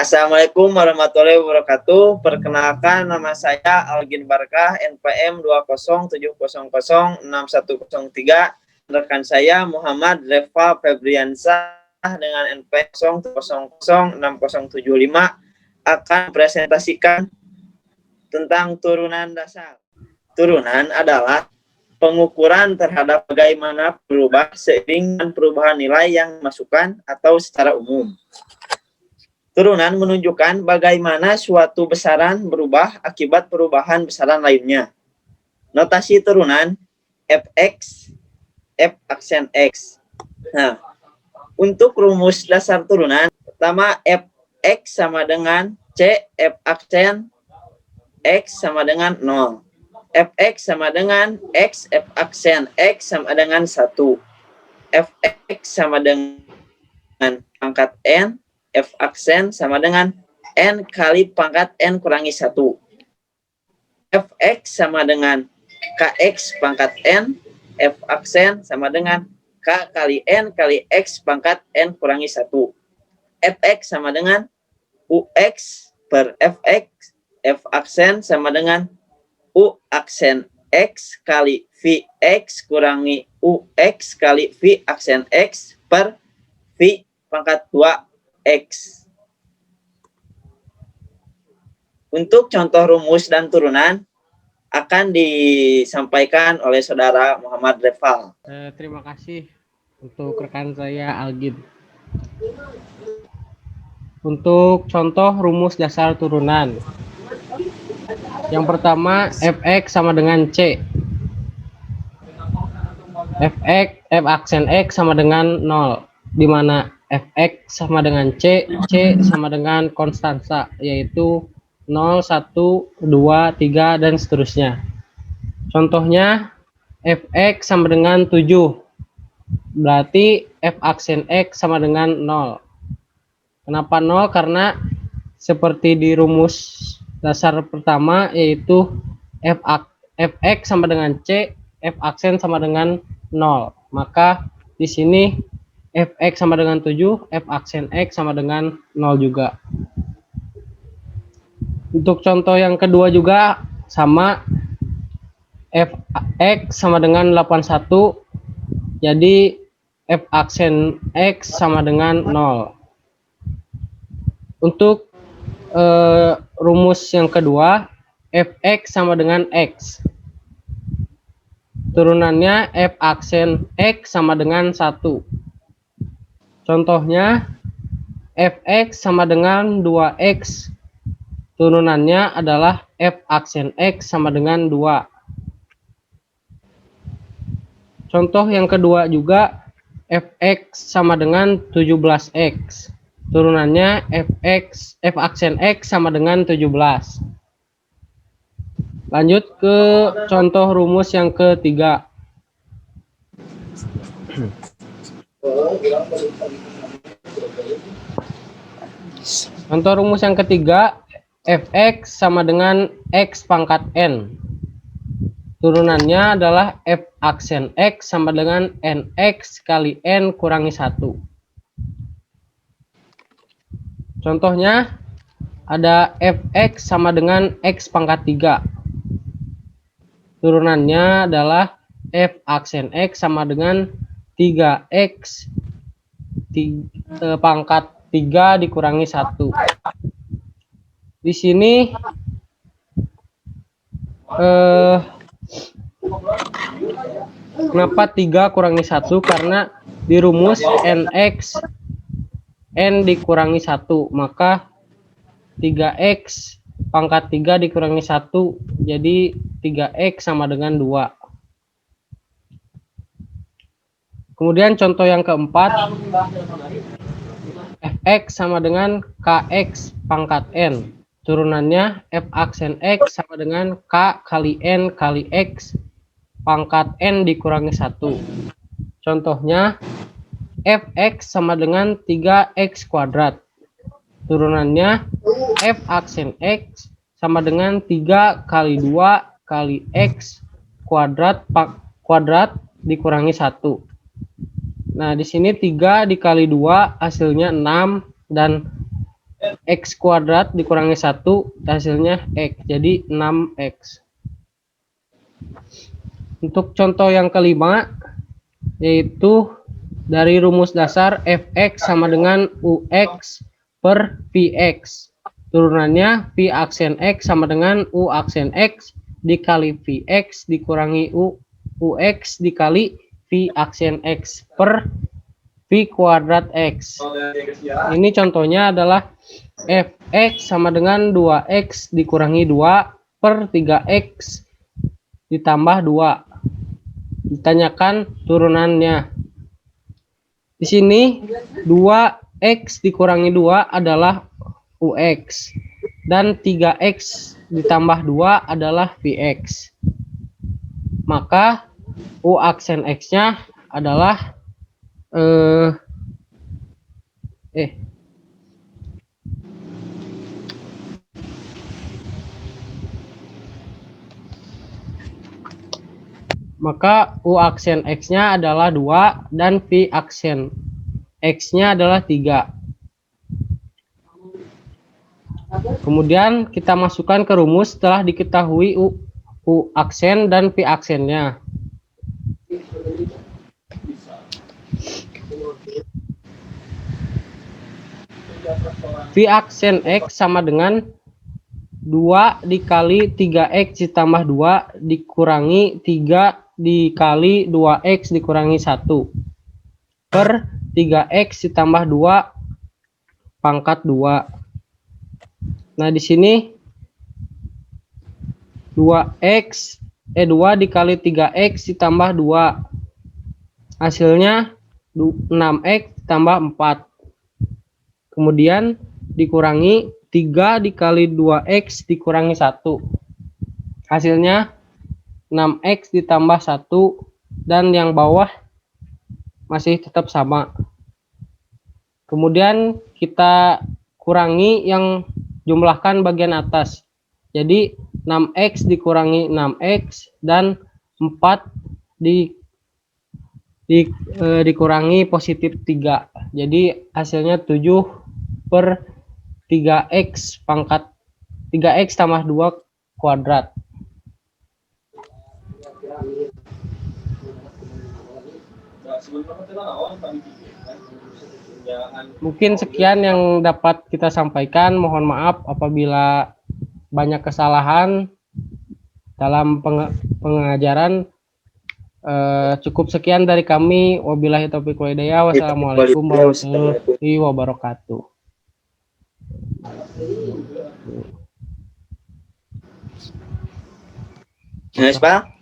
Assalamualaikum warahmatullahi wabarakatuh. Perkenalkan, nama saya Algin Barkah, NPM 207006103. Rekan saya Muhammad Reva Febriansah dengan NPM 0006075 akan presentasikan tentang turunan dasar. Turunan adalah pengukuran terhadap bagaimana berubah seiring dengan perubahan nilai yang dimasukkan atau secara umum. Turunan menunjukkan bagaimana suatu besaran berubah akibat perubahan besaran lainnya. Notasi turunan fx, f aksen x. Nah, untuk rumus dasar turunan, pertama fx sama dengan c, f aksen x sama dengan 0. Fx sama dengan x, f aksen x sama dengan 1. Fx sama dengan pangkat n, f aksen sama dengan n kali pangkat n kurangi 1. Fx sama dengan kx pangkat n, f aksen sama dengan k kali n kali x pangkat n kurangi 1. Fx sama dengan ux per fx, f aksen sama dengan u aksen x kali vx kurangi ux kali v aksen x per v pangkat 2x. Untuk contoh rumus dan turunan akan disampaikan oleh saudara Muhammad Reval. Terima kasih untuk rekan saya Algin. Untuk contoh rumus dasar turunan. Yang pertama, fx sama dengan c. Fx, f aksen x sama dengan 0, di mana fx sama dengan c sama dengan konstansa, yaitu 0, 1, 2, 3, dan seterusnya. Contohnya, fx sama dengan 7, berarti f aksen x sama dengan 0. Kenapa 0? Karena seperti di rumus dasar pertama, yaitu fx sama dengan c, f aksen sama dengan 0. Maka di sini fx sama dengan 7, f aksen x sama dengan 0 juga. Untuk contoh yang kedua juga sama, fx sama dengan 81, jadi f aksen x sama dengan 0. Untuk rumus yang kedua, fx sama dengan x. Turunannya f aksen x sama dengan 1. Contohnya, fx sama dengan 2x. Turunannya adalah f aksen x sama dengan 2. Contoh yang kedua juga, fx sama dengan 17x. Turunannya f aksen x sama dengan 17. Lanjut ke contoh rumus yang ketiga. Contoh rumus yang ketiga, fx sama dengan x pangkat n. Turunannya adalah f aksen x sama dengan nx kali n kurangi 1. Contohnya ada fx sama dengan x pangkat 3. Turunannya adalah f aksen x sama dengan 3x pangkat 3 dikurangi 1. Di sini kenapa 3 kurangi 1? Karena di rumus nx n dikurangi 1, maka 3x pangkat 3 dikurangi 1, jadi 3x sama dengan 2. Kemudian contoh yang keempat, fx sama dengan kx pangkat n. Turunannya f aksen x sama dengan k kali n kali x pangkat n dikurangi 1. Contohnya, fx sama dengan 3x kuadrat. Turunannya f aksen x sama dengan 3 kali 2 kali x kuadrat dikurangi 1. Nah, di sini 3 dikali 2 hasilnya 6 dan X kuadrat dikurangi 1 hasilnya X, jadi 6X. Untuk contoh yang kelima, yaitu dari rumus dasar Fx sama dengan Ux per Vx. Turunannya V aksen X sama dengan U aksen X dikali Vx dikurangi Ux dikali V aksen X per V kuadrat X. Ini contohnya adalah Fx sama dengan 2x dikurangi 2 per 3x ditambah 2. Ditanyakan turunannya. Di sini 2x dikurangi 2 adalah Ux dan 3x ditambah 2 adalah Vx. Maka U aksen X-nya adalah maka U aksen X-nya adalah 2 dan V aksen X-nya adalah 3. Kemudian kita masukkan ke rumus setelah diketahui U aksen dan V aksennya. V aksen X sama dengan 2 dikali 3x ditambah 2 dikurangi 3 dikali 2x dikurangi 1 per 3x ditambah 2 pangkat 2. Nah, di sini 2 dikali 3x ditambah 2 hasilnya 6x ditambah 4. Kemudian dikurangi 3 dikali 2x dikurangi 1 hasilnya 6x ditambah 1 dan yang bawah masih tetap sama. Kemudian kita kurangi yang jumlahkan bagian atas, jadi 6x dikurangi 6x dan 4 dikurangi positif 3, jadi hasilnya 7 per 3x pangkat 3x tambah 2 kuadrat. Mungkin sekian yang dapat kita sampaikan. Mohon maaf apabila banyak kesalahan dalam pengajaran. Cukup sekian dari kami. Wabillahi taufiq wal hidayah. Wassalamualaikum warahmatullahi wabarakatuh. Pak.